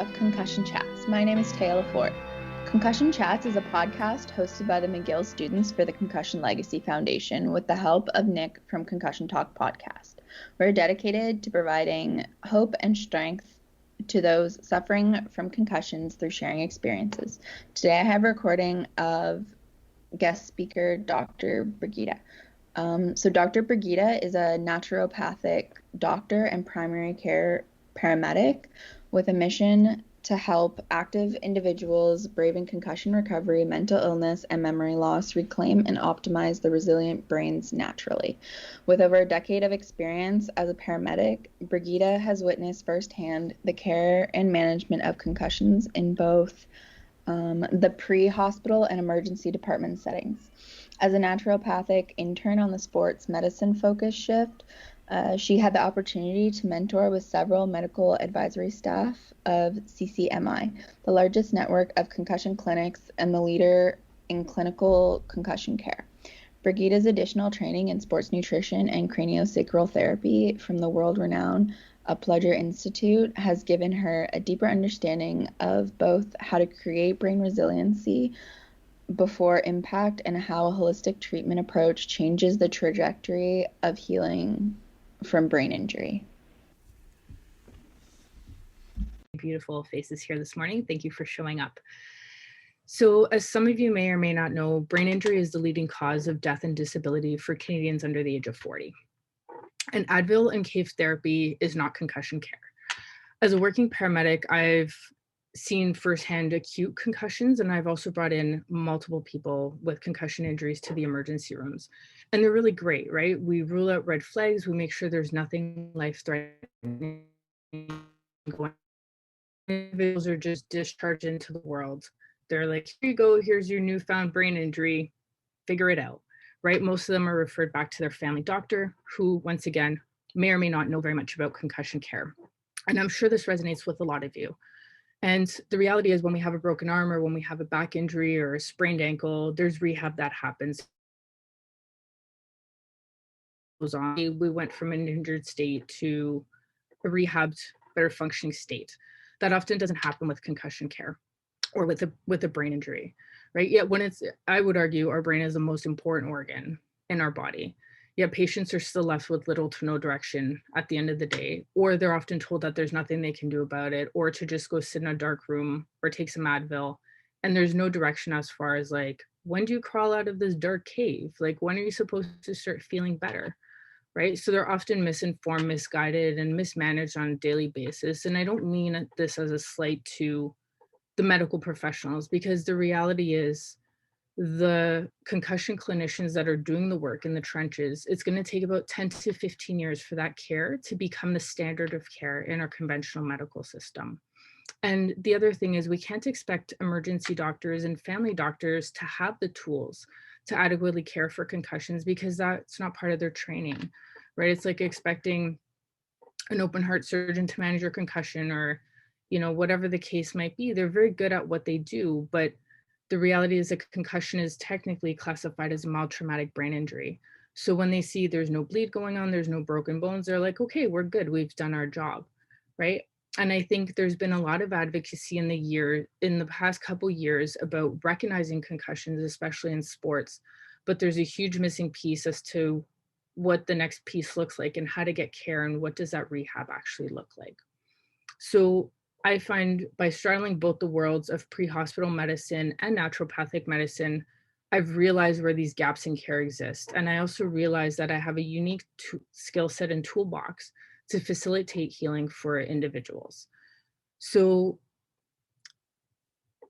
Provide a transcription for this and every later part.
of Concussion Chats. My name is Taylor Ford. Concussion Chats is a podcast hosted by the McGill students for the Concussion Legacy Foundation with the help of Nick from Concussion Talk podcast. We're dedicated to providing hope and strength to those suffering from concussions through sharing experiences. Today I have a recording of guest speaker Dr. Brigitta. Dr. Brigitta is a naturopathic doctor and primary care paramedic with a mission to help active individuals braving concussion recovery, mental illness, and memory loss reclaim and optimize their resilient brains naturally. With over a decade of experience as a paramedic, Brigitta has witnessed firsthand the care and management of concussions in both the pre-hospital and emergency department settings. As a naturopathic intern on the sports medicine focus shift, she had the opportunity to mentor with several medical advisory staff of CCMI, the largest network of concussion clinics and the leader in clinical concussion care. Brigitta's additional training in sports nutrition and CranioSacral Therapy from the world-renowned Upledger Institute has given her a deeper understanding of both how to create brain resiliency before impact and how a holistic treatment approach changes the trajectory of healing from brain injury. Beautiful faces here this morning. Thank you for showing up. So as some of you may or may not know, brain injury is the leading cause of death and disability for Canadians under the age of 40. And Advil and CAFE therapy is not concussion care. As a working paramedic, I've seen firsthand acute concussions, and I've also brought in multiple people with concussion injuries to the emergency rooms. And they're really great, right? We rule out red flags. We make sure there's nothing life-threatening going on. Individuals are just discharged into the world. They're like, here you go, here's your newfound brain injury, figure it out, right? Most of them are referred back to their family doctor, who, once again, may or may not know very much about concussion care. And I'm sure this resonates with a lot of you. And the reality is when we have a broken arm or when we have a back injury or a sprained ankle, there's rehab that happens. We went from an injured state to a rehabbed, better functioning state. That often doesn't happen with concussion care or with a brain injury, right? Yet I would argue our brain is the most important organ in our body. Yet patients are still left with little to no direction at the end of the day, or they're often told that there's nothing they can do about it, or to just go sit in a dark room or take some Advil. And there's no direction as far as like, when do you crawl out of this dark cave? Like, when are you supposed to start feeling better, right? So they're often misinformed, misguided, and mismanaged on a daily basis. And I don't mean this as a slight to the medical professionals, because the reality is, the concussion clinicians that are doing the work in the trenches, it's going to take about 10 to 15 years for that care to become the standard of care in our conventional medical system. And the other thing is we can't expect emergency doctors and family doctors to have the tools to adequately care for concussions, because that's not part of their training, right? It's like expecting an open heart surgeon to manage your concussion, or, whatever the case might be. They're very good at what they do, but the reality is a concussion is technically classified as a mild traumatic brain injury. So when they see there's no bleed going on, there's no broken bones, they're like, okay, we're good, we've done our job, right? And I think there's been a lot of advocacy in the past couple years about recognizing concussions, especially in sports, but there's a huge missing piece as to what the next piece looks like and how to get care and what does that rehab actually look like. So I find by straddling both the worlds of pre-hospital medicine and naturopathic medicine, I've realized where these gaps in care exist. And I also realized that I have a unique skill set and toolbox to facilitate healing for individuals. So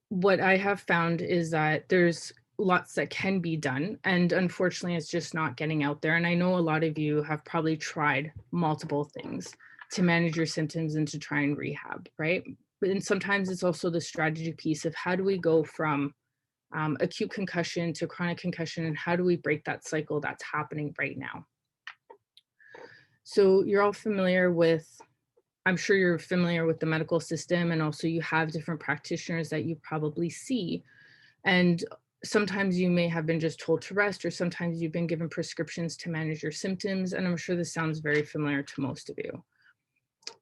what I have found is that there's lots that can be done. And unfortunately, it's just not getting out there. And I know a lot of you have probably tried multiple things to manage your symptoms and to try and rehab, right? And sometimes it's also the strategy piece of how do we go from acute concussion to chronic concussion, and how do we break that cycle that's happening right now? So you're all familiar with, I'm sure you're familiar with the medical system, and also you have different practitioners that you probably see. And sometimes you may have been just told to rest, or sometimes you've been given prescriptions to manage your symptoms. And I'm sure this sounds very familiar to most of you.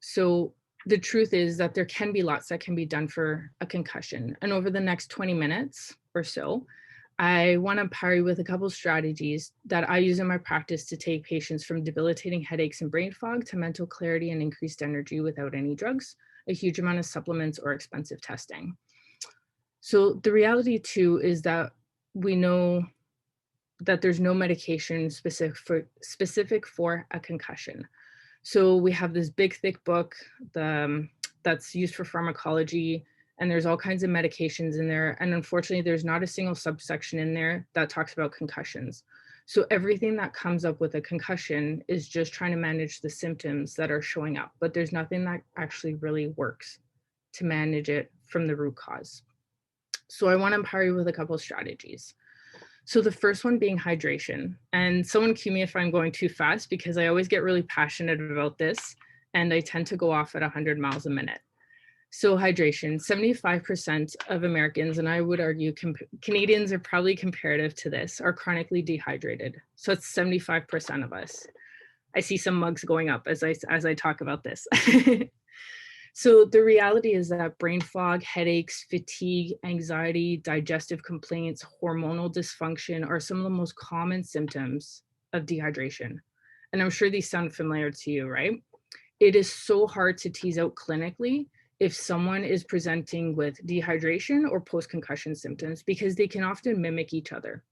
So the truth is that there can be lots that can be done for a concussion. And over the next 20 minutes or so, I want to empower you with a couple strategies that I use in my practice to take patients from debilitating headaches and brain fog to mental clarity and increased energy without any drugs, a huge amount of supplements, or expensive testing. So the reality too is that we know that there's no medication specific for a concussion. So we have this big, thick book that's used for pharmacology, and there's all kinds of medications in there. And unfortunately, there's not a single subsection in there that talks about concussions. So everything that comes up with a concussion is just trying to manage the symptoms that are showing up, but there's nothing that actually really works to manage it from the root cause. So I want to empower you with a couple of strategies. So the first one being hydration. And someone cue me if I'm going too fast, because I always get really passionate about this and I tend to go off at 100 miles a minute. So hydration, 75% of Americans, and I would argue Canadians are probably comparative to this, are chronically dehydrated. So it's 75% of us. I see some mugs going up as I talk about this. So the reality is that brain fog, headaches, fatigue, anxiety, digestive complaints, hormonal dysfunction are some of the most common symptoms of dehydration. And I'm sure these sound familiar to you, right? It is so hard to tease out clinically if someone is presenting with dehydration or post-concussion symptoms, because they can often mimic each other.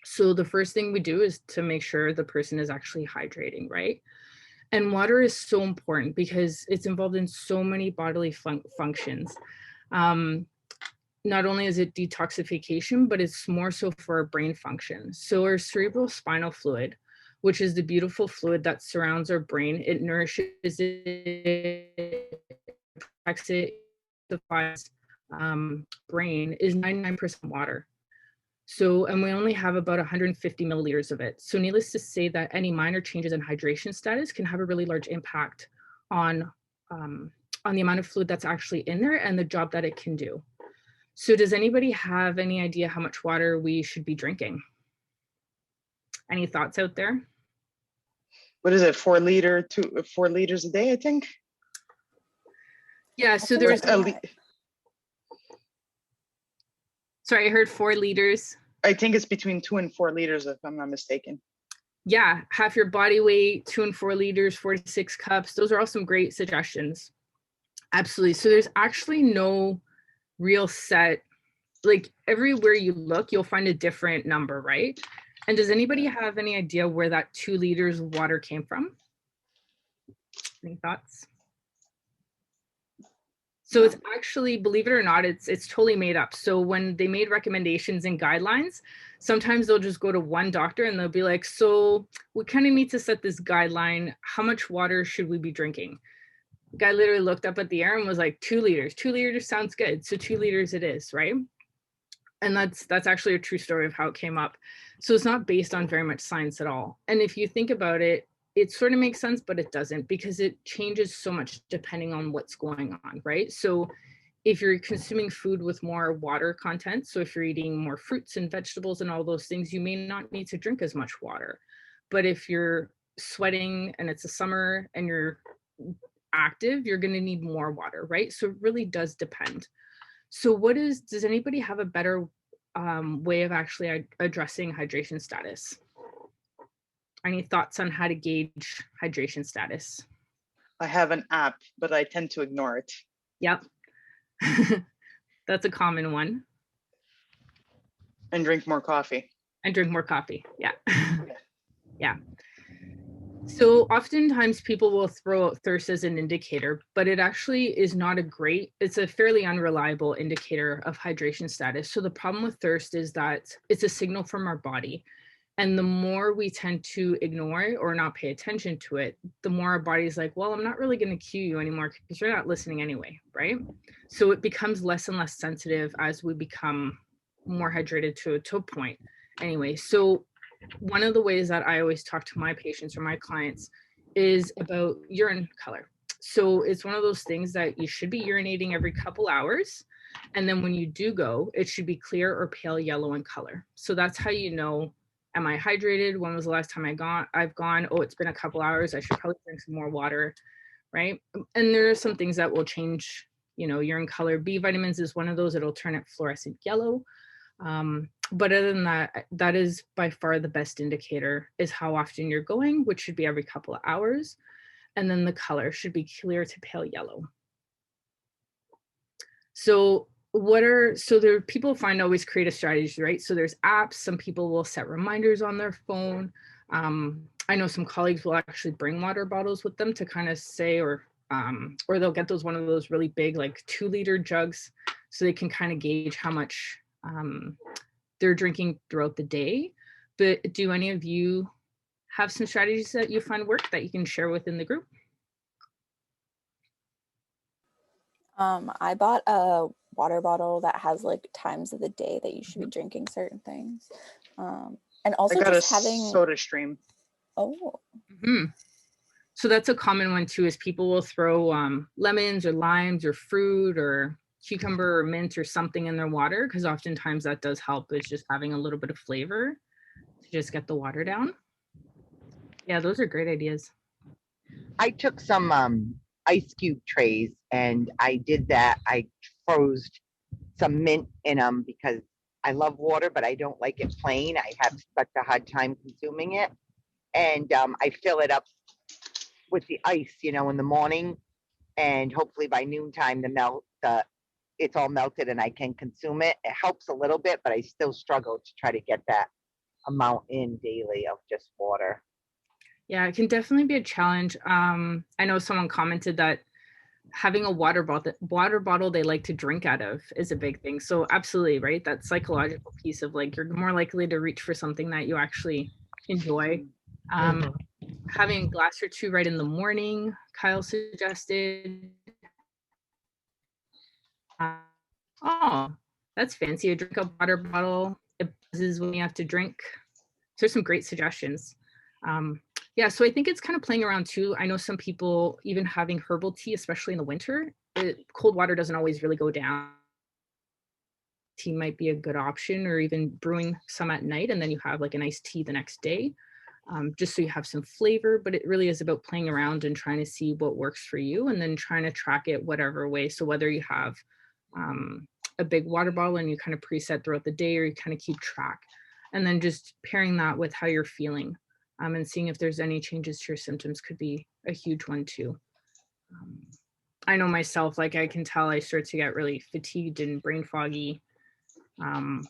So the first thing we do is to make sure the person is actually hydrating, right? And water is so important because it's involved in so many bodily functions. Not only is it detoxification, but it's more so for our brain function. So our cerebral spinal fluid, which is the beautiful fluid that surrounds our brain, it nourishes it, protects it, defies brain, is 99% water. So, and we only have about 150 milliliters of it. So needless to say that any minor changes in hydration status can have a really large impact on the amount of fluid that's actually in there and the job that it can do. So does anybody have any idea how much water we should be drinking? Any thoughts out there? What is it, 4 liters a day, I think? Yeah, so there's... Sorry, I heard 4 liters. I think it's between 2 and 4 liters, if I'm not mistaken. Yeah, half your body weight, 2 and 4 liters, 4 to 6 cups. Those are all some great suggestions. Absolutely. So there's actually no real set, like everywhere you look, you'll find a different number, right? And does anybody have any idea where that 2 liters of water came from? Any thoughts? So it's actually, believe it or not, it's totally made up. So when they made recommendations and guidelines, sometimes they'll just go to one doctor and they'll be like, so we kind of need to set this guideline. How much water should we be drinking? The guy literally looked up at the air and was like, 2 liters. 2 liters sounds good. So 2 liters it is, right? And that's actually a true story of how it came up. So it's not based on very much science at all. And if you think about it, it sort of makes sense, but it doesn't, because it changes so much depending on what's going on, right? So if you're consuming food with more water content, so if you're eating more fruits and vegetables and all those things, you may not need to drink as much water. But if you're sweating and it's a summer and you're active, you're going to need more water, right? So it really does depend. So does anybody have a better way of actually addressing hydration status? Any thoughts on how to gauge hydration status? I have an app, but I tend to ignore it. Yep. That's a common one. And drink more coffee. And drink more coffee. Yeah. Yeah. So oftentimes people will throw out thirst as an indicator, but it actually is not it's a fairly unreliable indicator of hydration status. So the problem with thirst is that it's a signal from our body. And the more we tend to ignore or not pay attention to it, the more our body's like, well, I'm not really going to cue you anymore because you're not listening anyway, right? So it becomes less and less sensitive as we become more hydrated to a point. Anyway, so one of the ways that I always talk to my patients or my clients is about urine color. So it's one of those things that you should be urinating every couple hours. And then when you do go, it should be clear or pale yellow in color. So that's how you know, am I hydrated? When was the last time I've gone? Oh, it's been a couple hours. I should probably drink some more water. right? And there are some things that will change, you know, urine color. B vitamins is one of those. It'll turn it fluorescent yellow. But other than that, that is by far the best indicator is how often you're going, which should be every couple of hours. And then the color should be clear to pale yellow. So there people find always creative strategies, right? So there's apps. Some people will set reminders on their phone. I know some colleagues will actually bring water bottles with them to kind of say, or they'll get one of those really big, like 2-liter jugs, so they can kind of gauge how much they're drinking throughout the day. But do any of you have some strategies that you find work that you can share within the group? I bought a water bottle that has like times of the day that you should be drinking certain things. And also I got just a having soda stream. Oh. Mm-hmm. So that's a common one too, is people will throw lemons or limes or fruit or cucumber or mint or something in their water, because oftentimes that does help with just having a little bit of flavor to just get the water down. Yeah, those are great ideas. I took some ice cube trays and I did that. I froze some mint in them because I love water, but I don't like it plain. I have such a hard time consuming it. And I fill it up with the ice, you know, in the morning. And hopefully by noontime, it's all melted and I can consume it. It helps a little bit, but I still struggle to try to get that amount in daily of just water. Yeah, it can definitely be a challenge. I know someone commented that having a water bottle they like to drink out of is a big thing. So absolutely, right? That psychological piece of like, you're more likely to reach for something that you actually enjoy. Having a glass or two right in the morning, Kyle suggested. Oh, that's fancy. A drink a water bottle. It buzzes when you have to drink. So there's some great suggestions. Yeah, so I think it's kind of playing around too. I know some people even having herbal tea, especially in the winter, cold water doesn't always really go down. Tea might be a good option, or even brewing some at night and then you have like a nice tea the next day, just so you have some flavor. But it really is about playing around and trying to see what works for you and then trying to track it whatever way. So whether you have a big water bottle and you kind of preset throughout the day, or you kind of keep track, and then just pairing that with how you're feeling. And seeing if there's any changes to your symptoms could be a huge one too. I know myself, like I can tell I start to get really fatigued and brain foggy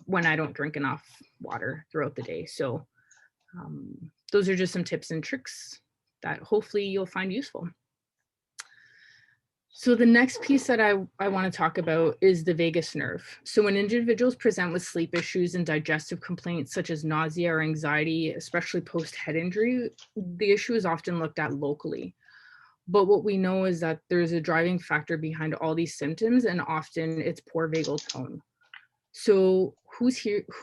when I don't drink enough water throughout the day. So those are just some tips and tricks that hopefully you'll find useful. So the next piece that I want to talk about is the vagus nerve. So when individuals present with sleep issues and digestive complaints such as nausea or anxiety, especially post head injury, the issue is often looked at locally. But what we know is that there's a driving factor behind all these symptoms, and often it's poor vagal tone. So who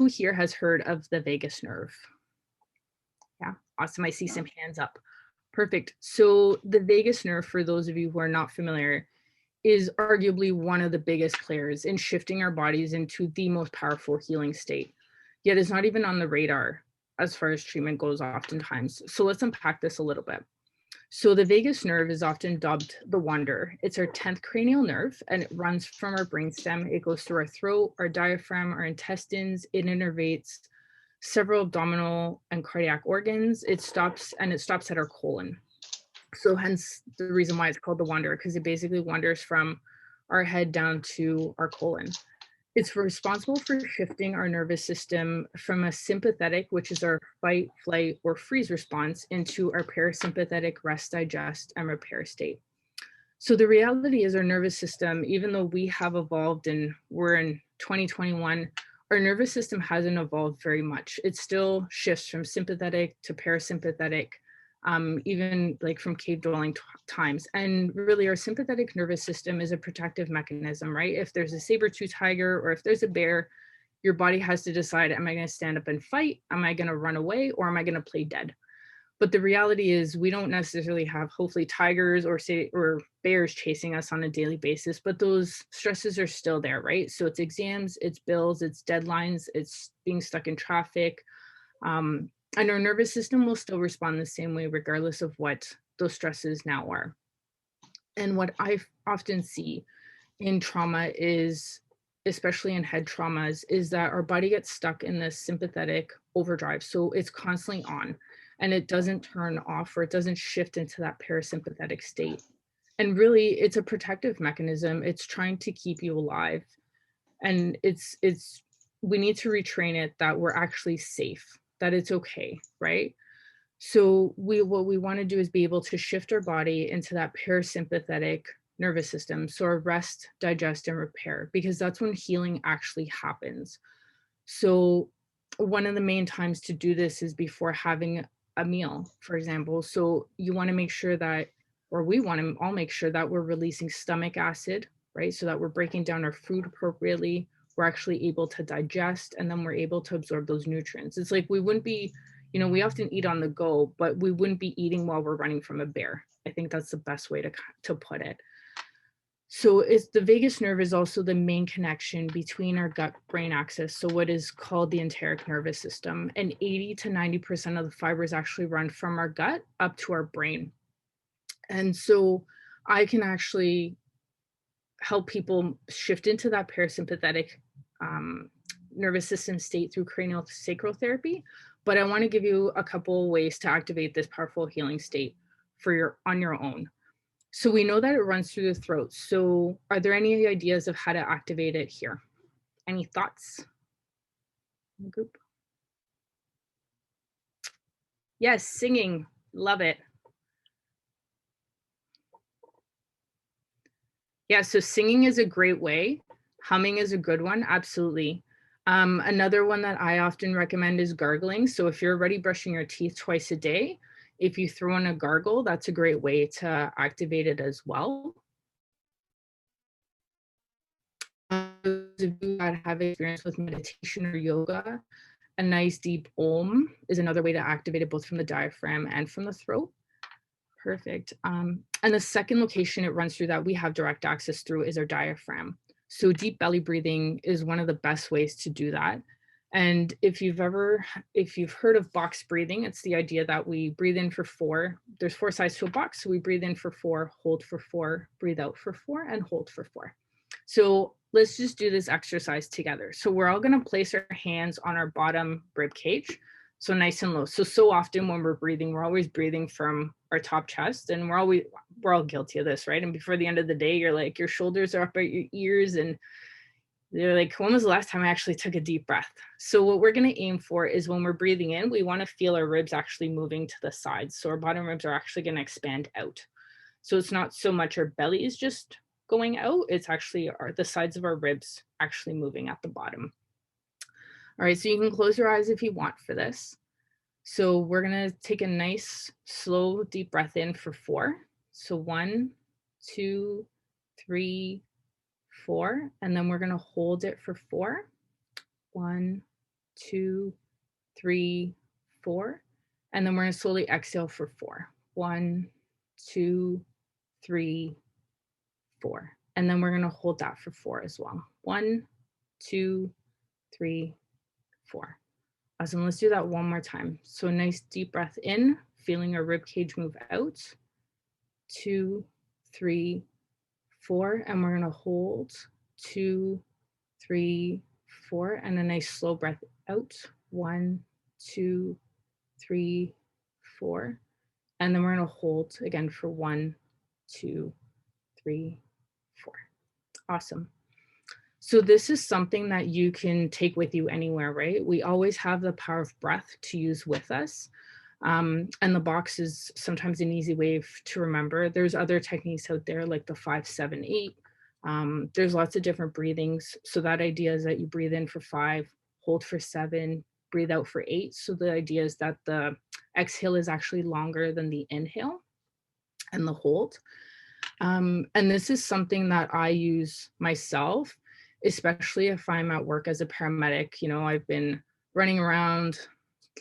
here has heard of the vagus nerve? Yeah, awesome. I see some hands up. Perfect. So the vagus nerve, for those of you who are not familiar, is arguably one of the biggest players in shifting our bodies into the most powerful healing state. Yet it's not even on the radar as far as treatment goes oftentimes. So let's unpack this a little bit. So the vagus nerve is often dubbed the wonder. It's our 10th cranial nerve, and it runs from our brainstem. It goes through our throat, our diaphragm, our intestines. It innervates several abdominal and cardiac organs. It stops at our colon. So hence the reason why it's called the wonder, because it basically wanders from our head down to our colon. It's responsible for shifting our nervous system from a sympathetic, which is our fight, flight, or freeze response, into our parasympathetic rest, digest, and repair state. So the reality is our nervous system, even though we have evolved and we're in 2021, our nervous system hasn't evolved very much. It still shifts from sympathetic to parasympathetic, even like from cave dwelling times. And really our sympathetic nervous system is a protective mechanism, right? If there's a saber-tooth tiger or if there's a bear, your body has to decide, am I going to stand up and fight? Am I going to run away? Or am I going to play dead? But the reality is we don't necessarily have hopefully tigers or bears chasing us on a daily basis, but those stresses are still there, right? So it's exams, it's bills, it's deadlines, it's being stuck in traffic. And our nervous system will still respond the same way regardless of what those stresses now are. And what I often see in trauma is, especially in head traumas, is that our body gets stuck in this sympathetic overdrive. So it's constantly on and it doesn't turn off, or it doesn't shift into that parasympathetic state. And really, it's a protective mechanism. It's trying to keep you alive. And we need to retrain it that we're actually safe, that it's okay, right? So what we want to do is be able to shift our body into that parasympathetic nervous system. So our rest, digest, and repair, because that's when healing actually happens. So one of the main times to do this is before having a meal, for example. So you want to make sure that, or we want to all make sure that we're releasing stomach acid, right? So that we're breaking down our food appropriately. We're actually able to digest, and then we're able to absorb those nutrients. It's like we wouldn't be, we often eat on the go, but we wouldn't be eating while we're running from a bear. I think that's the best way to put it. So the vagus nerve is also the main connection between our gut-brain axis, so what is called the enteric nervous system. And 80 to 90% of the fibers actually run from our gut up to our brain. And so I can actually help people shift into that parasympathetic nervous system state through CranioSacral Therapy. But I want to give you a couple of ways to activate this powerful healing state on your own. So we know that it runs through the throat. So are there any ideas of how to activate it here? Any thoughts in the group? Yes, singing, love it. Yeah, so singing is a great way. Humming is a good one, absolutely. Another one that I often recommend is gargling. So if you're already brushing your teeth twice a day, if you throw in a gargle, that's a great way to activate it as well. Those of you that have experience with meditation or yoga, a nice deep om is another way to activate it, both from the diaphragm and from the throat. Perfect. And the second location it runs through that we have direct access through is our diaphragm. So deep belly breathing is one of the best ways to do that. And if you've heard of box breathing, it's the idea that we breathe in for 4. There's 4 sides to a box. So we breathe in for 4, hold for 4, breathe out for 4, and hold for 4. So let's just do this exercise together. So we're all going to place our hands on our bottom rib cage. So nice and low. So often when we're breathing, we're always breathing from our top chest, and we're all guilty of this, right? And before the end of the day, you're like, your shoulders are up at your ears, and they're like, when was the last time I actually took a deep breath? So what we're going to aim for is when we're breathing in, we want to feel our ribs actually moving to the sides. So our bottom ribs are actually going to expand out. So it's not so much our belly is just going out, it's actually the sides of our ribs actually moving at the bottom. All right, so you can close your eyes if you want for this. So we're going to take a nice, slow, deep breath in for 4. So 1, 2, 3, 4, and then we're going to hold it for 4. 1, 2, 3, 4, and then we're going to slowly exhale for 4. 1, 2, 3, 4, and then we're going to hold that for 4 as well. 1, 2, 3, 4. Awesome. Let's do that one more time. So a nice deep breath in, feeling our rib cage move out. 2, 3, 4, and we're going to hold. 2, 3, 4, and a nice slow breath out. 1, 2, 3, 4, and then we're going to hold again for 1, 2, 3, 4. Awesome. So this is something that you can take with you anywhere, right? We always have the power of breath to use with us. And the box is sometimes an easy way to remember. There's other techniques out there like the 5, 7, 8. There's lots of different breathings. So that idea is that you breathe in for 5, hold for 7, breathe out for 8. So the idea is that the exhale is actually longer than the inhale and the hold. And this is something that I use myself, especially if I'm at work as a paramedic. I've been running around,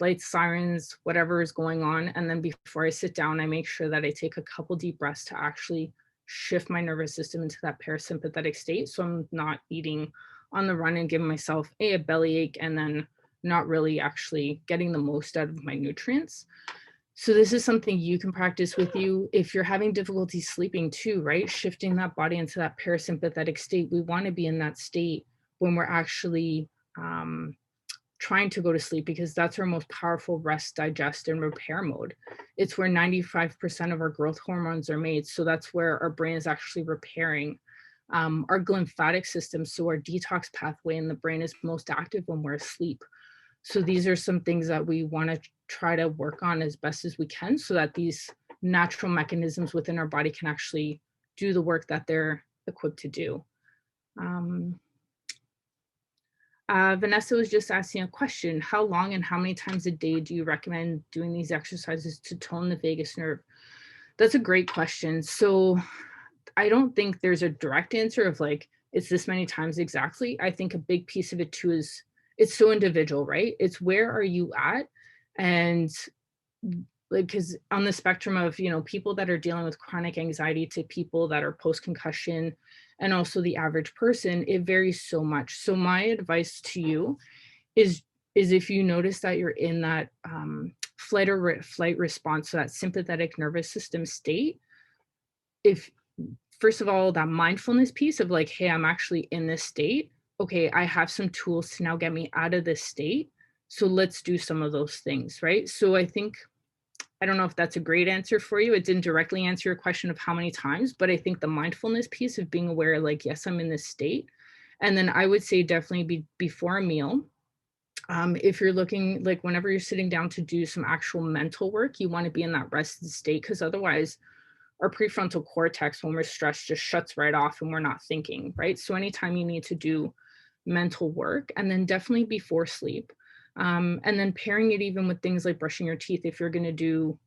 lights, sirens, whatever is going on. And then before I sit down, I make sure that I take a couple deep breaths to actually shift my nervous system into that parasympathetic state. So I'm not eating on the run and giving myself a bellyache and then not really actually getting the most out of my nutrients. So this is something you can practice with you. If you're having difficulty sleeping too, right? Shifting that body into that parasympathetic state. We want to be in that state when we're actually trying to go to sleep, because that's our most powerful rest, digest, and repair mode. It's where 95% of our growth hormones are made. So that's where our brain is actually repairing. Our glymphatic system, so our detox pathway in the brain, is most active when we're asleep. So these are some things that we want to try to work on as best as we can, so that these natural mechanisms within our body can actually do the work that they're equipped to do. Vanessa was just asking a question. How long and how many times a day do you recommend doing these exercises to tone the vagus nerve? That's a great question. So I don't think there's a direct answer of like, it's this many times exactly. I think a big piece of it too is it's so individual, right? It's where are you at? And like, because on the spectrum of, you know, people that are dealing with chronic anxiety to people that are post-concussion, and also the average person, it varies so much. So my advice to you is if you notice that you're in that flight response, so that sympathetic nervous system state, if first of all, that mindfulness piece of like, hey, I'm actually in this state. Okay, I have some tools to now get me out of this state. So let's do some of those things, right? So I think, I don't know if that's a great answer for you. It didn't directly answer your question of how many times, but I think the mindfulness piece of being aware, like, yes, I'm in this state. And then I would say definitely before a meal. If you're looking, like whenever you're sitting down to do some actual mental work, you want to be in that rested state, because otherwise our prefrontal cortex, when we're stressed, just shuts right off and we're not thinking, right? So anytime you need to do mental work, and then definitely before sleep. And then pairing it even with things like brushing your teeth, if you're going to do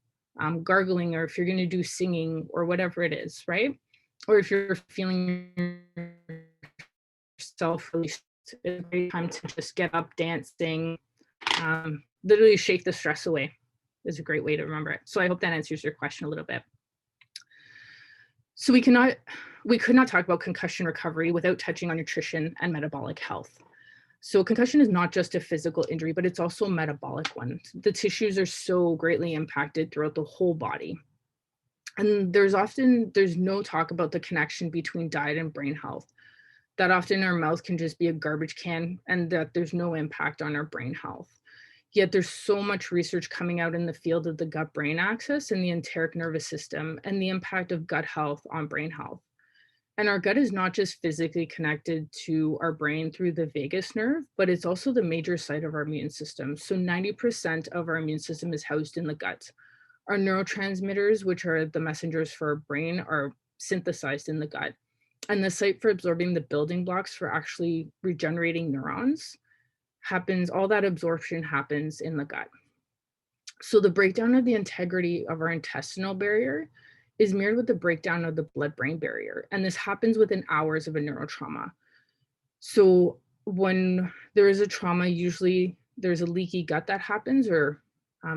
gargling, or if you're going to do singing, or whatever it is, right? Or if you're feeling yourself released, it's a great time to just get up, dance, sing, literally shake the stress away is a great way to remember it. So I hope that answers your question a little bit. So we could not talk about concussion recovery without touching on nutrition and metabolic health. So concussion is not just a physical injury, but it's also a metabolic one. The tissues are so greatly impacted throughout the whole body. And there's no talk about the connection between diet and brain health. That often our mouth can just be a garbage can, and that there's no impact on our brain health. Yet there's so much research coming out in the field of the gut-brain axis and the enteric nervous system, and the impact of gut health on brain health. And our gut is not just physically connected to our brain through the vagus nerve, but it's also the major site of our immune system. So 90% of our immune system is housed in the gut. Our neurotransmitters, which are the messengers for our brain, are synthesized in the gut. And the site for absorbing the building blocks for actually regenerating neurons all that absorption happens in the gut. So the breakdown of the integrity of our intestinal barrier is mirrored with the breakdown of the blood-brain barrier. And this happens within hours of a neurotrauma. So when there is a trauma, usually there's a leaky gut that happens, or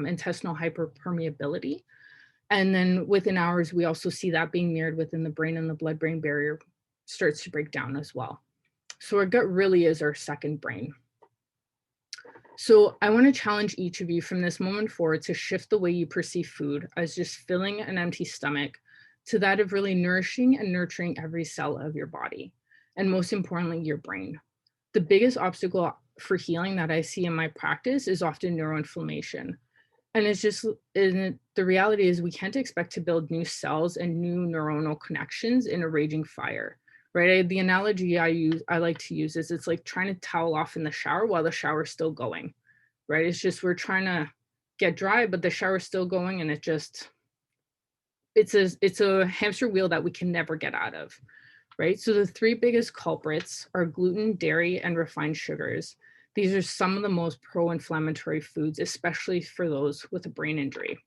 intestinal hyperpermeability. And then within hours, we also see that being mirrored within the brain, and the blood-brain barrier starts to break down as well. So our gut really is our second brain. So I want to challenge each of you from this moment forward to shift the way you perceive food as just filling an empty stomach, to that of really nourishing and nurturing every cell of your body, and most importantly, your brain. The biggest obstacle for healing that I see in my practice is often neuroinflammation. And the reality is we can't expect to build new cells and new neuronal connections in a raging fire. Right? The analogy I like to use is it's like trying to towel off in the shower while the shower's still going, right? It's just, we're trying to get dry, but the shower's still going, and it's a hamster wheel that we can never get out of, right? So the three biggest culprits are gluten, dairy, and refined sugars. These are some of the most pro-inflammatory foods, especially for those with a brain injury.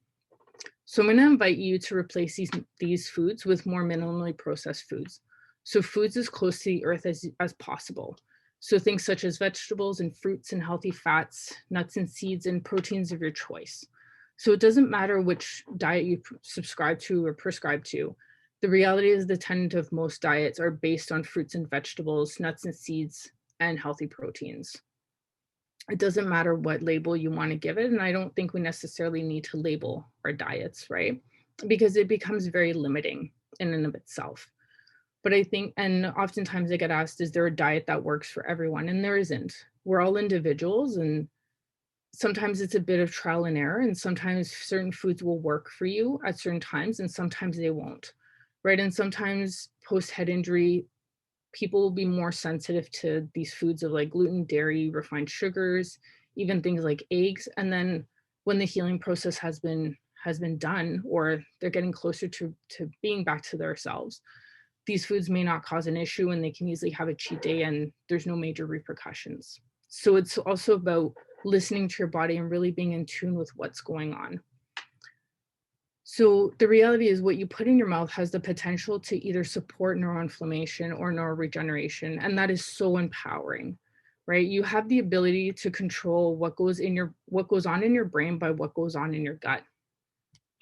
So I'm going to invite you to replace these foods with more minimally processed foods. So foods as close to the earth as possible. So things such as vegetables and fruits and healthy fats, nuts and seeds, and proteins of your choice. So it doesn't matter which diet you subscribe to or prescribe to. The reality is the tenet of most diets are based on fruits and vegetables, nuts and seeds, and healthy proteins. It doesn't matter what label you want to give it. And I don't think we necessarily need to label our diets, right? Because it becomes very limiting in and of itself. But I think, and oftentimes I get asked, is there a diet that works for everyone? And there isn't. We're all individuals, and sometimes it's a bit of trial and error, and sometimes certain foods will work for you at certain times, and sometimes they won't, right? And sometimes post head injury, people will be more sensitive to these foods of like gluten, dairy, refined sugars, even things like eggs. And then when the healing process has been done, or they're getting closer to being back to themselves, these foods may not cause an issue, and they can easily have a cheat day and there's no major repercussions. So it's also about listening to your body and really being in tune with what's going on. So the reality is what you put in your mouth has the potential to either support neuroinflammation or neuroregeneration. And that is so empowering, right? You have the ability to control what goes on in your brain by what goes on in your gut,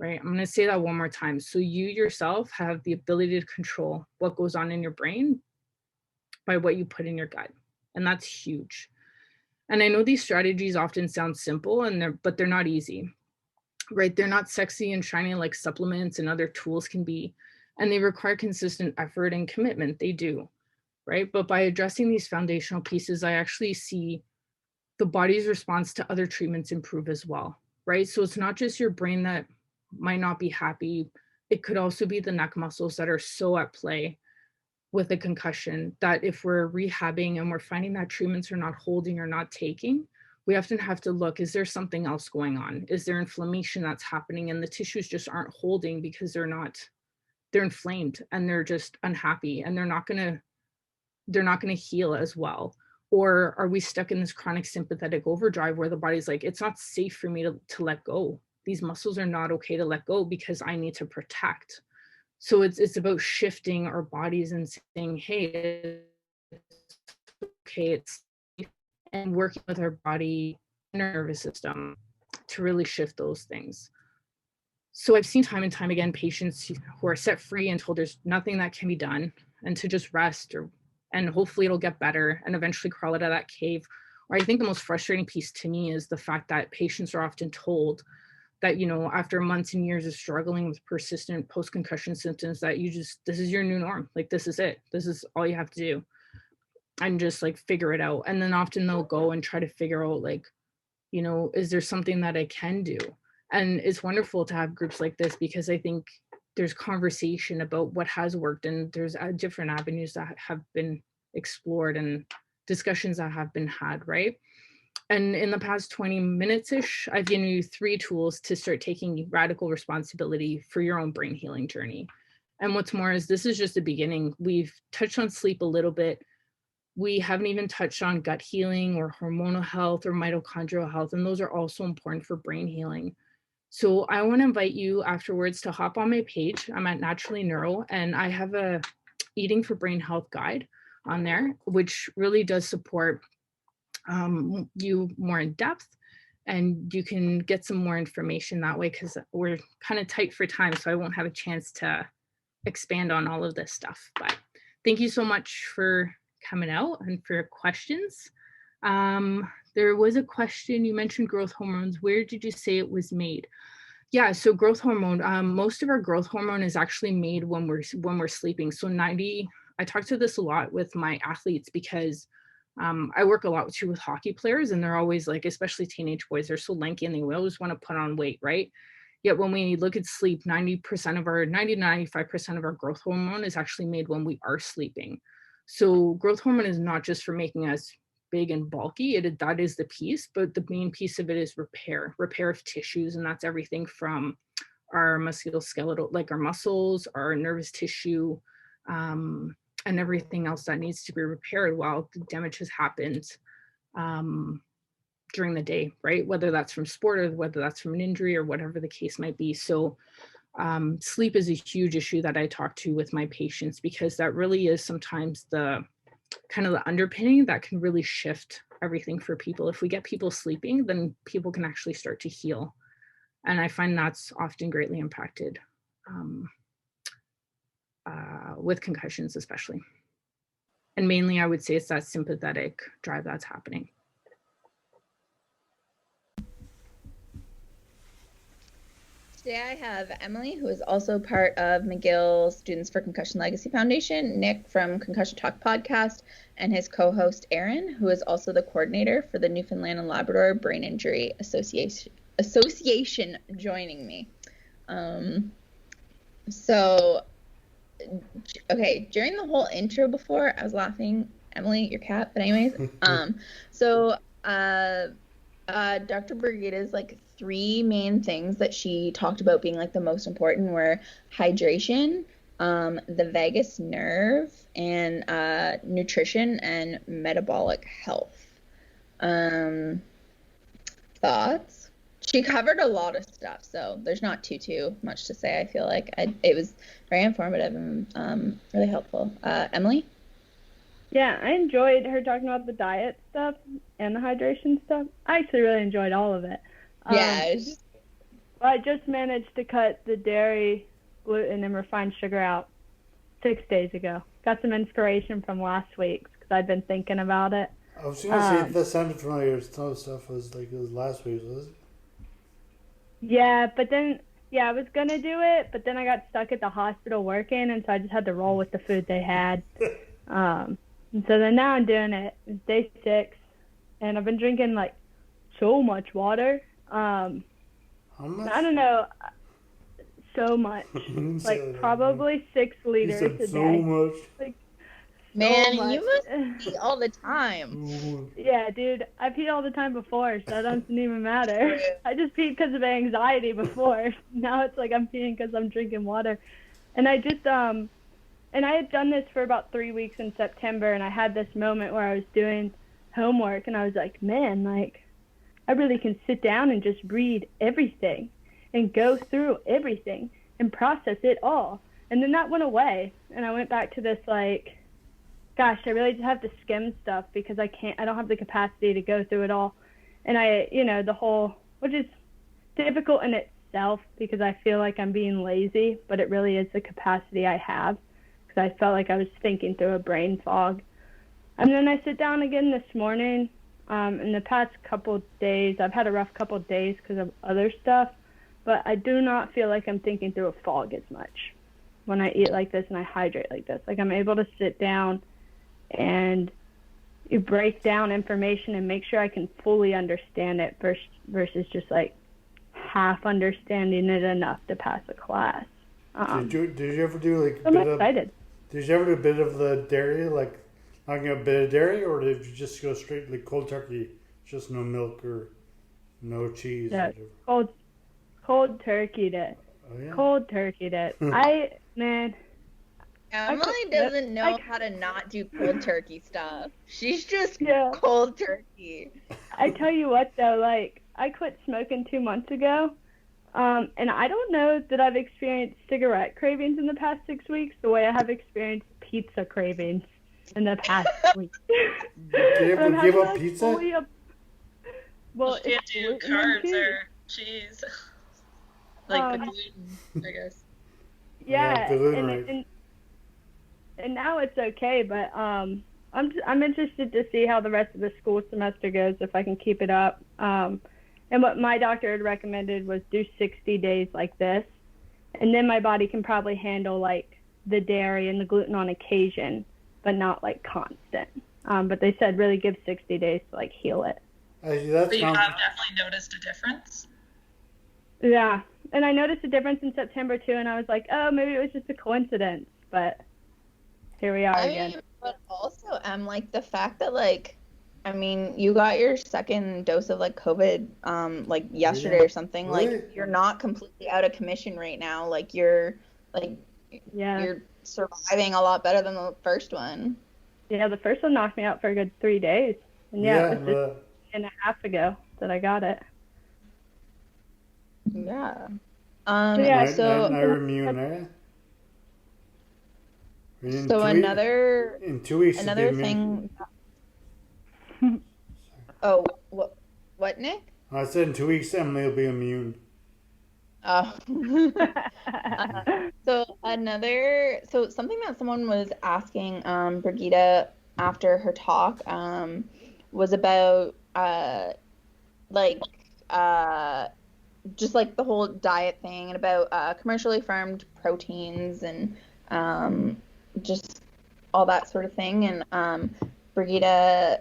right? I'm going to say that one more time. So you yourself have the ability to control what goes on in your brain by what you put in your gut. And that's huge. And I know these strategies often sound simple, but they're not easy, right? They're not sexy and shiny like supplements and other tools can be, and they require consistent effort and commitment. They do, right? But by addressing these foundational pieces, I actually see the body's response to other treatments improve as well, right? So it's not just your brain that might not be happy. It could also be the neck muscles that are so at play with a concussion that if we're rehabbing and we're finding that treatments are not holding or not taking, we often have to look, is there something else going on? Is there inflammation that's happening and the tissues just aren't holding because they're inflamed and they're just unhappy and they're not going to heal as well? Or are we stuck in this chronic sympathetic overdrive where the body's like, it's not safe for me to let go. These muscles are not okay to let go because I need to protect. So it's about shifting our bodies and saying, hey, it's okay, it's safe, and working with our body and our nervous system to really shift those things. So I've seen time and time again patients who are set free and told there's nothing that can be done and to just rest and hopefully it'll get better and eventually crawl out of that cave. Or I think the most frustrating piece to me is the fact that patients are often told that, after months and years of struggling with persistent post-concussion symptoms, that this is your new norm. Like, this is it. This is all you have to do. And just like figure it out. And then often they'll go and try to figure out like, is there something that I can do? And it's wonderful to have groups like this because I think there's conversation about what has worked and there's different avenues that have been explored and discussions that have been had, right? And in the past 20 minutes-ish, I've given you 3 tools to start taking radical responsibility for your own brain healing journey. And what's more is this is just the beginning. We've touched on sleep a little bit. We haven't even touched on gut healing or hormonal health or mitochondrial health. And those are also important for brain healing. So I want to invite you afterwards to hop on my page. I'm at Naturally Neuro, and I have a Eating for Brain Health guide on there, which really does support you more in depth, and you can get some more information that way because we're kind of tight for time, so I won't have a chance to expand on all of this stuff. But thank you so much for coming out and for your questions. There was a question, you mentioned growth hormones. Where did you say it was made? Yeah, so growth hormone, most of our growth hormone is actually made when we're sleeping. So I talk to this a lot with my athletes because I work a lot too with hockey players, and they're always like, especially teenage boys, they're so lanky and they always want to put on weight, right? Yet when we look at sleep, 90 to 95% of our growth hormone is actually made when we are sleeping. So growth hormone is not just for making us big and bulky. That is the piece, but the main piece of it is repair of tissues. And that's everything from our musculoskeletal, like our muscles, our nervous tissue, and everything else that needs to be repaired while the damage has happened during the day, right? Whether that's from sport or whether that's from an injury or whatever the case might be. So sleep is a huge issue that I talk to with my patients because that really is sometimes the kind of the underpinning that can really shift everything for people. If we get people sleeping, then people can actually start to heal. And I find that's often greatly impacted with concussions especially. And mainly I would say it's that sympathetic drive that's happening. Today I have Emily, who is also part of McGill Students for Concussion Legacy Foundation, Nick from Concussion Talk podcast, and his co-host Aaron, who is also the coordinator for the Newfoundland and Labrador Brain Injury Association joining me. Okay, during the whole intro before, I was laughing, Emily, your cat, but anyways, Dr. Brigitta's like 3 main things that she talked about being like the most important were hydration, the vagus nerve, and nutrition and metabolic health. Thoughts? She covered a lot of stuff, so there's not too much to say. I feel like it was very informative and really helpful. Emily? Yeah, I enjoyed her talking about the diet stuff and the hydration stuff. I actually really enjoyed all of it. I just managed to cut the dairy, gluten, and refined sugar out 6 days ago. Got some inspiration from last week's because I'd been thinking about it. I was going to say, that sounded familiar. Some of the stuff was like it was last week's, was it? Yeah, but then, I was going to do it, but then I got stuck at the hospital working, and so I just had to roll with the food they had. And so then now I'm doing it. It's day 6, and I've been drinking like so much water. How much? I don't know, so much. Like probably 6 liters a day. So much. Like, man, so much. You must pee all the time. Yeah, dude, I peed all the time before, so that doesn't even matter. I just peed because of anxiety before. Now it's like I'm peeing because I'm drinking water. And I just, and I had done this for about 3 weeks in September, and I had this moment where I was doing homework, and I was like, man, like, I really can sit down and just read everything and go through everything and process it all. And then that went away, and I went back to this, like, gosh, I really just have to skim stuff because I don't have the capacity to go through it all. And which is difficult in itself because I feel like I'm being lazy, but it really is the capacity I have. I felt like I was thinking through a brain fog. And then I sit down again this morning. In the past couple days, I've had a rough couple days because of other stuff, but I do not feel like I'm thinking through a fog as much when I eat like this and I hydrate like this. Like I'm able to sit down and break down information and make sure I can fully understand it versus just like half understanding it enough to pass a class. Did you ever do like I'm excited. Did you ever do a bit of the dairy, like knocking a bit of dairy, or did you just go straight like cold turkey, just no milk or no cheese? Yeah, cold turkeyed it. Oh, yeah. Cold turkeyed it. Emily doesn't know how to not do cold turkey stuff. She's just cold turkey. I tell you what though, like I quit smoking 2 months ago. And I don't know that I've experienced cigarette cravings in the past 6 weeks the way I have experienced pizza cravings in the past week. Give up pizza? Well, you can't do carbs or cheese. Like the gluten, I guess. Yeah, and now it's okay, but I'm interested to see how the rest of the school semester goes, if I can keep it up. And what my doctor had recommended was do 60 days like this. And then my body can probably handle like the dairy and the gluten on occasion, but not like constant. But they said really give 60 days to like heal it. So you have definitely noticed a difference? Yeah. And I noticed a difference in September too. And I was like, oh, maybe it was just a coincidence. But here we are again. But also, like the fact that like, I mean, you got your second dose of like COVID, like yesterday or something. Really? Like you're not completely out of commission right now. Like you're surviving a lot better than the first one. Yeah, the first one knocked me out for a good 3 days. And it was just a half ago that I got it. Yeah. So immune, eh? So another in 2 weeks. Another thing. Oh, what, Nick? I said in 2 weeks Emily will be immune. Oh. So something that someone was asking Brigitta after her talk was about just like the whole diet thing and about commercially farmed proteins and just all that sort of thing. And Brigitta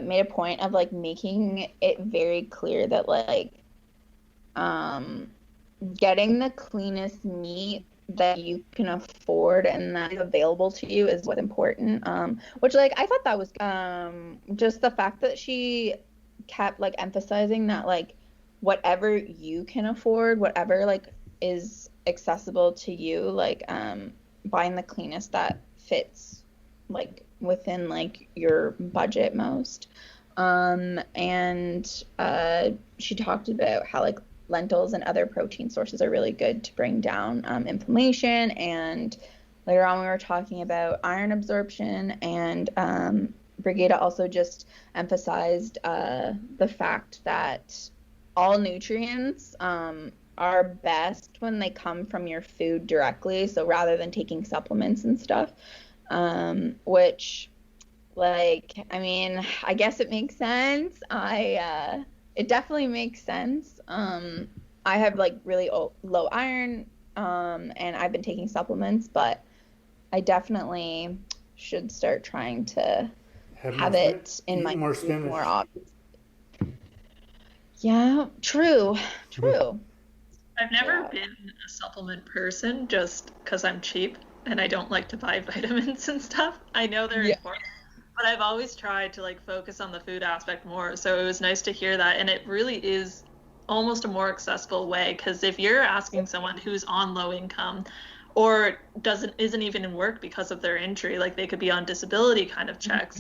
made a point of like making it very clear that like getting the cleanest meat that you can afford and that is available to you is what's important. Which like I thought that was just the fact that she kept like emphasizing that like whatever you can afford, whatever like is accessible to you, like buying the cleanest that fits like within like your budget most. And she talked about how like lentils and other protein sources are really good to bring down inflammation. And later on we were talking about iron absorption, and Brigitta also just emphasized the fact that all nutrients are best when they come from your food directly, so rather than taking supplements and stuff, which like, I mean, I guess it makes sense. It definitely makes sense. I have like really low iron, and I've been taking supplements, but I definitely should start trying to have it in my food more often. Yeah, true. I've never been a supplement person just because I'm cheap and I don't like to buy vitamins and stuff. I know they're important, but I've always tried to like focus on the food aspect more. So it was nice to hear that, and it really is almost a more accessible way, because if you're asking someone who's on low income or isn't even in work because of their injury, like they could be on disability kind of checks,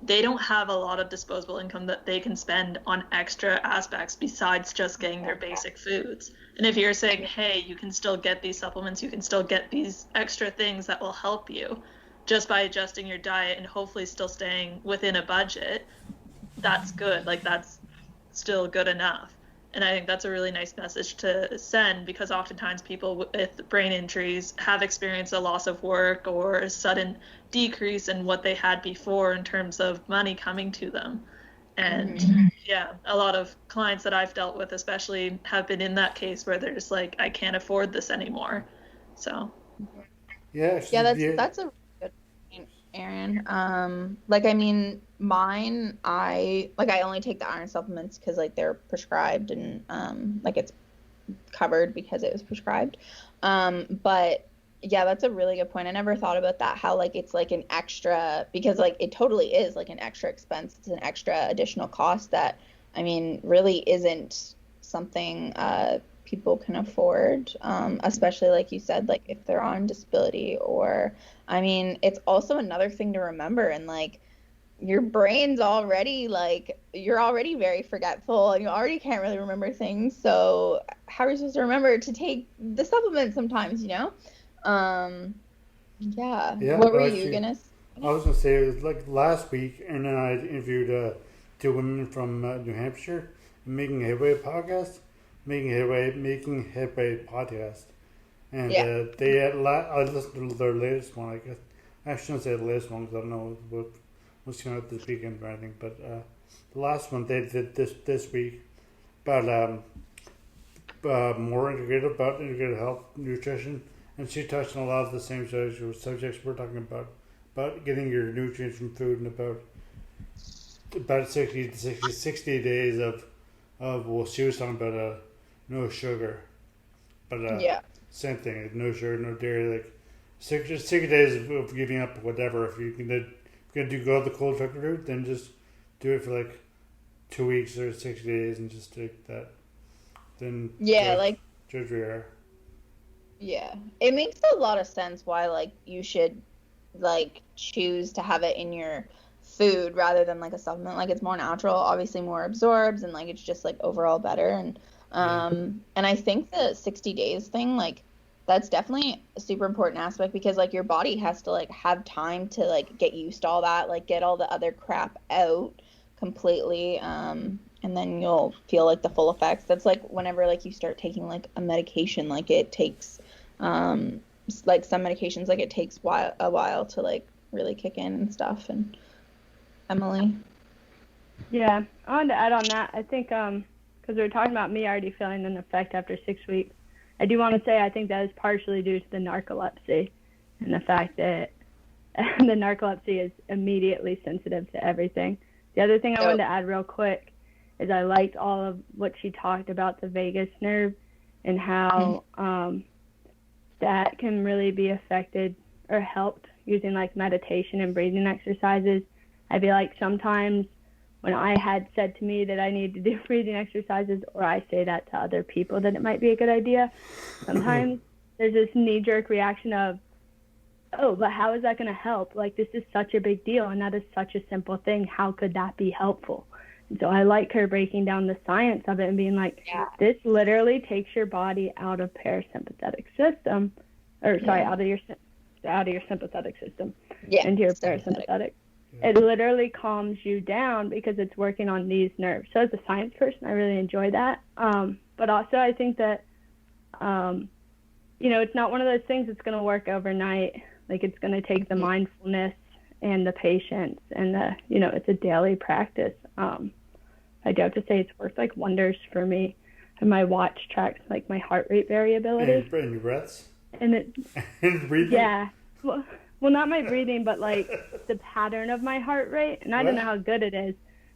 they don't have a lot of disposable income that they can spend on extra aspects besides just getting their basic foods. And if you're saying, hey, you can still get these supplements, you can still get these extra things that will help you just by adjusting your diet and hopefully still staying within a budget, that's good. Like that's still good enough. And I think that's a really nice message to send, because oftentimes people with brain injuries have experienced a loss of work or a sudden decrease in what they had before in terms of money coming to them. And yeah, a lot of clients that I've dealt with especially have been in that case where they're just like, I can't afford this anymore. So that's a good point, Erin. Like I mean, mine, I only take the iron supplements because like they're prescribed and like it's covered because it was prescribed. But yeah, that's a really good point. I never thought about that, how like it's like an extra, because like it totally is like an extra expense. It's an extra additional cost that, I mean, really isn't something people can afford, especially like you said, like if they're on disability. Or I mean, it's also another thing to remember, and like your brain's already like, you're already very forgetful and you already can't really remember things, so how are you supposed to remember to take the supplements sometimes, you know? What were you gonna say? I was gonna say, it was like last week, and then I interviewed two women from New Hampshire, Making Headway podcast, and they had I listened to their latest one. I guess I shouldn't say the latest one because I don't know what's coming out this weekend or anything, but the last one they did this week about more integrated, about integrated health, nutrition, and she touched on a lot of the same subjects we're talking about getting your nutrients from food, and about 60 days of well, she was talking about no sugar, but same thing, like no sugar, no dairy, like 60 days of giving up whatever. If you can go the cold turkey route, then just do it for like 2 weeks or 60 days and just take that. Then judge where you are. Yeah, it makes a lot of sense why like you should like choose to have it in your food rather than like a supplement. Like it's more natural, obviously more absorbs, and like it's just like overall better. And and I think the 60 days thing, like that's definitely a super important aspect, because like your body has to like have time to like get used to all that, like get all the other crap out completely, and then you'll feel like the full effects. That's like whenever like you start taking like a medication, like it takes like some medications, like it takes a while to like really kick in and stuff. And Emily? Yeah, I wanted to add on that. I think because because we were talking about me already feeling an effect after 6 weeks. I do want to say I think that is partially due to the narcolepsy and the fact that the narcolepsy is immediately sensitive to everything. The other thing I wanted to add real quick is I liked all of what she talked about the vagus nerve and how that can really be affected or helped using like meditation and breathing exercises. I feel like sometimes when I had said to me that I need to do breathing exercises, or I say that to other people that it might be a good idea, sometimes there's this knee-jerk reaction of, oh, but how is that going to help? Like, this is such a big deal, and that is such a simple thing. How could that be helpful? And so I like her breaking down the science of it and being like, this literally takes your body out of parasympathetic system, or sorry, out of your sympathetic system into your parasympathetic. It literally calms you down because it's working on these nerves. So as a science person, I really enjoy that. But also I think that, it's not one of those things that's going to work overnight. Like, it's going to take the mindfulness and the patience and it's a daily practice. I do have to say it's worked like wonders for me. And my watch tracks like my heart rate variability. And your breaths? And it, and breathing? Yeah. Well, not my breathing, but like the pattern of my heart rate. And I don't know how good it is,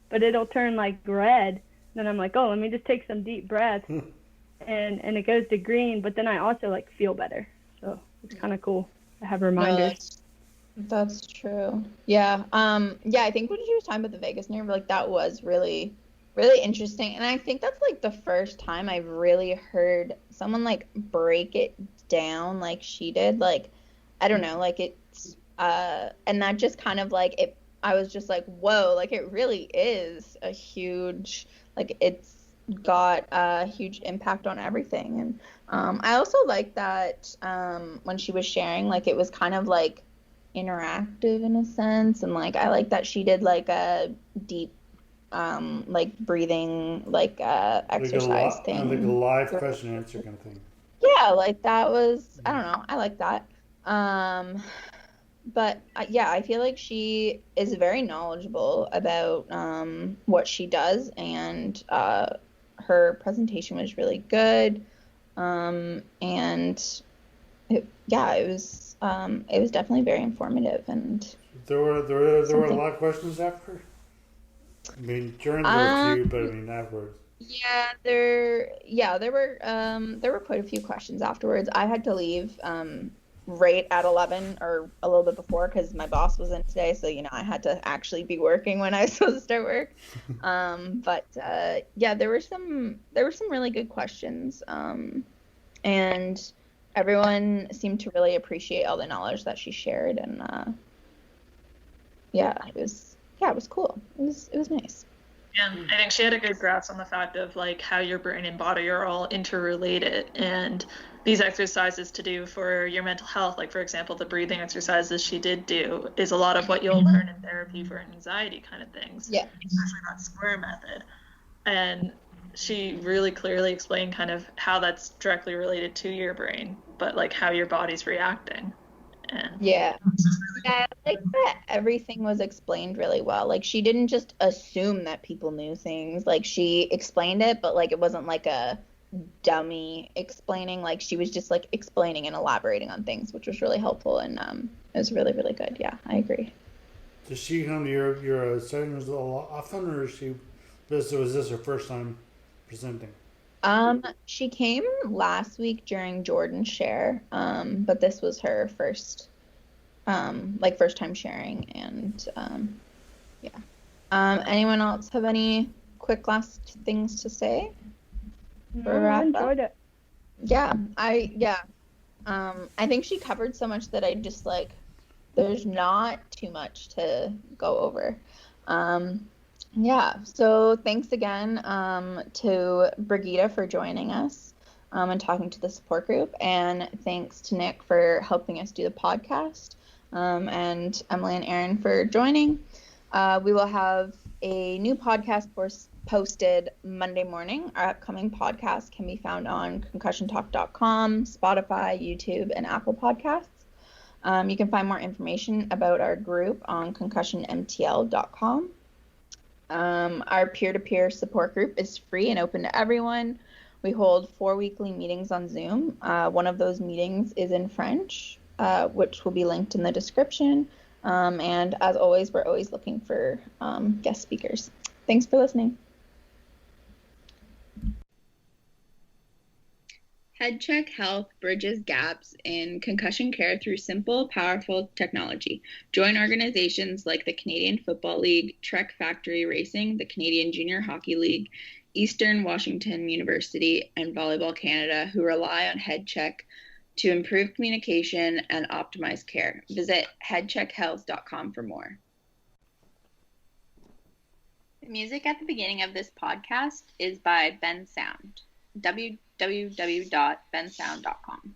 but it'll turn like red. Then I'm like, oh, let me just take some deep breaths. and it goes to green, but then I also like feel better. So it's kind of cool to have reminders. No, that's true. Yeah. I think when she was talking about the vagus nerve, like that was really, really interesting. And I think that's like the first time I've really heard someone like break it down like she did. Like, I don't know, like it's, and that just kind of like it, I was just like, whoa, like it really is a huge, like it's got a huge impact on everything. And I also like that when she was sharing, like it was kind of like interactive in a sense, and like I like that she did like a deep like breathing like exercise thing, like a live question and answer kind of thing. Yeah, like that was, I don't know, I like that. But yeah, I feel like she is very knowledgeable about what she does, and her presentation was really good. And it was definitely very informative. And there were a lot of questions after. I mean, during the few, but I mean afterwards. Yeah, there were quite a few questions afterwards. I had to leave right at 11 or a little bit before because my boss was in today, so I had to actually be working when I was supposed to start work. But yeah, there were some really good questions, and everyone seemed to really appreciate all the knowledge that she shared, and it was cool. It was nice. And I think she had a good grasp on the fact of like how your brain and body are all interrelated, and these exercises to do for your mental health, like for example the breathing exercises she did do, is a lot of what you'll learn in therapy for anxiety kind of things. Yeah. Especially that square method. And she really clearly explained kind of how that's directly related to your brain, but like how your body's reacting. Yeah, I like that everything was explained really well. Like she didn't just assume that people knew things. Like she explained it, but like it wasn't like a dummy explaining. Like she was just like explaining and elaborating on things, which was really helpful, and it was really, really good. Yeah, I agree. Does she come to your seminars a lot often, or was this her first time presenting? She came last week during Jordan's share, but this was her first time sharing, and yeah. Anyone else have any quick last things to say? I enjoyed it. Yeah, I think she covered so much that I just like, there's not too much to go over. Yeah, so thanks again to Brigitta for joining us and talking to the support group, and thanks to Nick for helping us do the podcast, and Emily and Aaron for joining. We will have a new podcast posted Monday morning. Our upcoming podcast can be found on concussiontalk.com, Spotify, YouTube, and Apple Podcasts. You can find more information about our group on concussionmtl.com. Our peer-to-peer support group is free and open to everyone. We hold 4 weekly meetings on Zoom. One of those meetings is in French, which will be linked in the description. And as always, we're always looking for guest speakers. Thanks for listening. HeadCheck Health bridges gaps in concussion care through simple, powerful technology. Join organizations like the Canadian Football League, Trek Factory Racing, the Canadian Junior Hockey League, Eastern Washington University, and Volleyball Canada, who rely on HeadCheck to improve communication and optimize care. Visit headcheckhealth.com for more. The music at the beginning of this podcast is by Ben Sound. www.bensound.com.